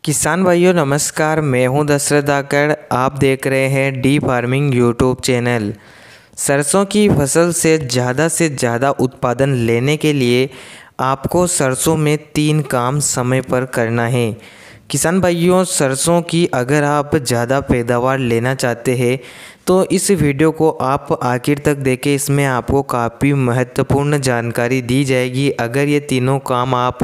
किसान भाइयों नमस्कार। मैं हूं दशरथ धाकड़। आप देख रहे हैं डी फार्मिंग यूट्यूब चैनल। सरसों की फसल से ज़्यादा उत्पादन लेने के लिए आपको सरसों में 3 काम समय पर करना है। किसान भाइयों, सरसों की अगर आप ज़्यादा पैदावार लेना चाहते हैं तो इस वीडियो को आप आखिर तक देखें। इसमें आपको काफ़ी महत्वपूर्ण जानकारी दी जाएगी। अगर ये तीनों काम आप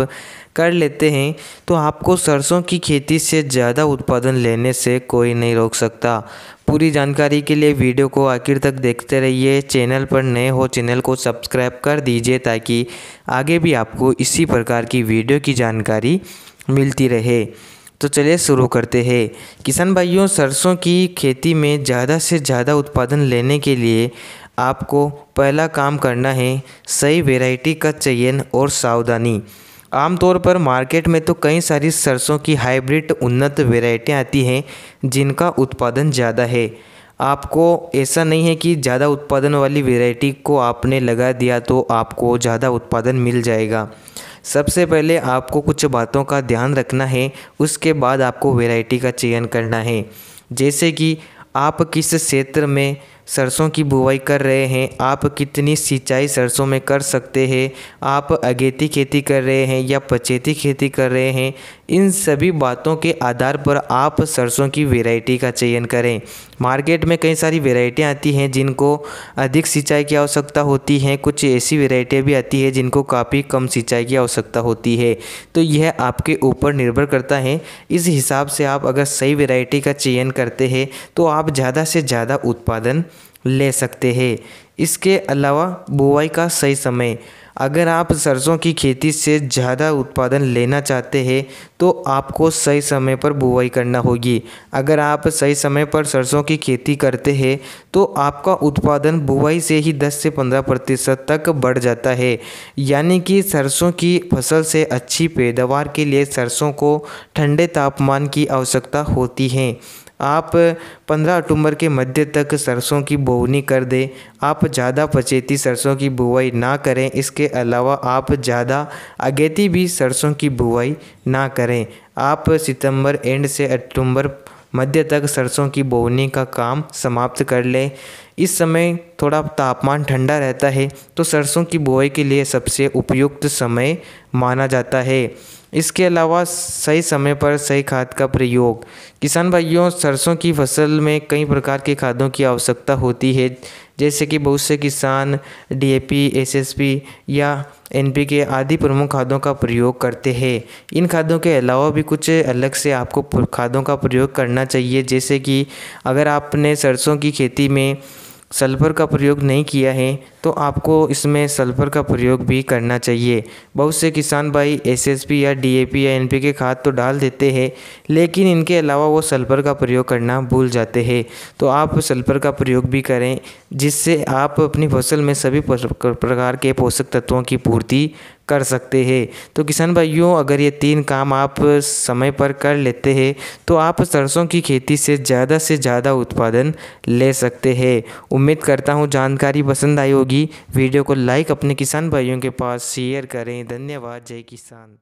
कर लेते हैं तो आपको सरसों की खेती से ज़्यादा उत्पादन लेने से कोई नहीं रोक सकता। पूरी जानकारी के लिए वीडियो को आखिर तक देखते रहिए। चैनल पर नए हो चैनल को सब्सक्राइब कर दीजिए ताकि आगे भी आपको इसी प्रकार की वीडियो की जानकारी मिलती रहे। तो चलिए शुरू करते हैं। किसान भाइयों, सरसों की खेती में ज़्यादा से ज़्यादा उत्पादन लेने के लिए आपको पहला काम करना है सही वैरायटी का चयन और सावधानी। आमतौर पर मार्केट में तो कई सारी सरसों की हाइब्रिड उन्नत वैरायटियाँ आती हैं जिनका उत्पादन ज़्यादा है। आपको ऐसा नहीं है कि ज़्यादा उत्पादन वाली वैरायटी को आपने लगा दिया तो आपको ज़्यादा उत्पादन मिल जाएगा। सबसे पहले आपको कुछ बातों का ध्यान रखना है, उसके बाद आपको वैरायटी का चयन करना है। जैसे कि आप किस क्षेत्र में सरसों की बुवाई कर रहे हैं, आप कितनी सिंचाई सरसों में कर सकते हैं, आप अगेती खेती कर रहे हैं या पछेती खेती कर रहे हैं, इन सभी बातों के आधार पर आप सरसों की वैरायटी का चयन करें। मार्केट में कई सारी वैरायटियाँ आती हैं जिनको अधिक सिंचाई की आवश्यकता होती है, कुछ ऐसी वैरायटियाँ भी आती है जिनको काफ़ी कम सिंचाई की आवश्यकता होती है। तो यह आपके ऊपर निर्भर करता है। इस हिसाब से आप अगर सही वैरायटी का चयन करते हैं तो आप ज़्यादा से ज़्यादा उत्पादन ले सकते हैं। इसके अलावा बुवाई का सही समय। अगर आप सरसों की खेती से ज़्यादा उत्पादन लेना चाहते हैं तो आपको सही समय पर बुवाई करना होगी। अगर आप सही समय पर सरसों की खेती करते हैं तो आपका उत्पादन बुवाई से ही 10 से 15% तक बढ़ जाता है। यानी कि सरसों की फसल से अच्छी पैदावार के लिए सरसों को ठंडे तापमान की आवश्यकता होती है। आप 15 अक्टूबर के मध्य तक सरसों की बोवनी कर दें। आप ज़्यादा पछेती सरसों की बुवाई ना करें। इसके अलावा आप ज़्यादा अगेती भी सरसों की बुवाई ना करें। आप सितंबर एंड से अक्टूबर मध्य तक सरसों की बोवनी का काम समाप्त कर लें। इस समय थोड़ा तापमान ठंडा रहता है तो सरसों की बुवाई के लिए सबसे उपयुक्त समय माना जाता है। इसके अलावा सही समय पर सही खाद का प्रयोग। किसान भाइयों, सरसों की फसल में कई प्रकार के खादों की आवश्यकता होती है। जैसे कि बहुत से किसान डीएपी, एसएसपी या एनपीके आदि प्रमुख खादों का प्रयोग करते हैं। इन खादों के अलावा भी कुछ अलग से आपको खादों का प्रयोग करना चाहिए। जैसे कि अगर आपने सरसों की खेती में सल्फ़र का प्रयोग नहीं किया है तो आपको इसमें सल्फ़र का प्रयोग भी करना चाहिए। बहुत से किसान भाई एसएसपी या डीएपी या एनपीके खाद तो डाल देते हैं लेकिन इनके अलावा वो सल्फ़र का प्रयोग करना भूल जाते हैं। तो आप सल्फ़र का प्रयोग भी करें जिससे आप अपनी फसल में सभी प्रकार के पोषक तत्वों की पूर्ति कर सकते हैं। तो किसान भाइयों, अगर ये 3 काम आप समय पर कर लेते हैं तो आप सरसों की खेती से ज़्यादा उत्पादन ले सकते हैं। उम्मीद करता हूँ जानकारी पसंद आई होगी। वीडियो को लाइक अपने किसान भाइयों के पास शेयर करें। धन्यवाद। जय किसान।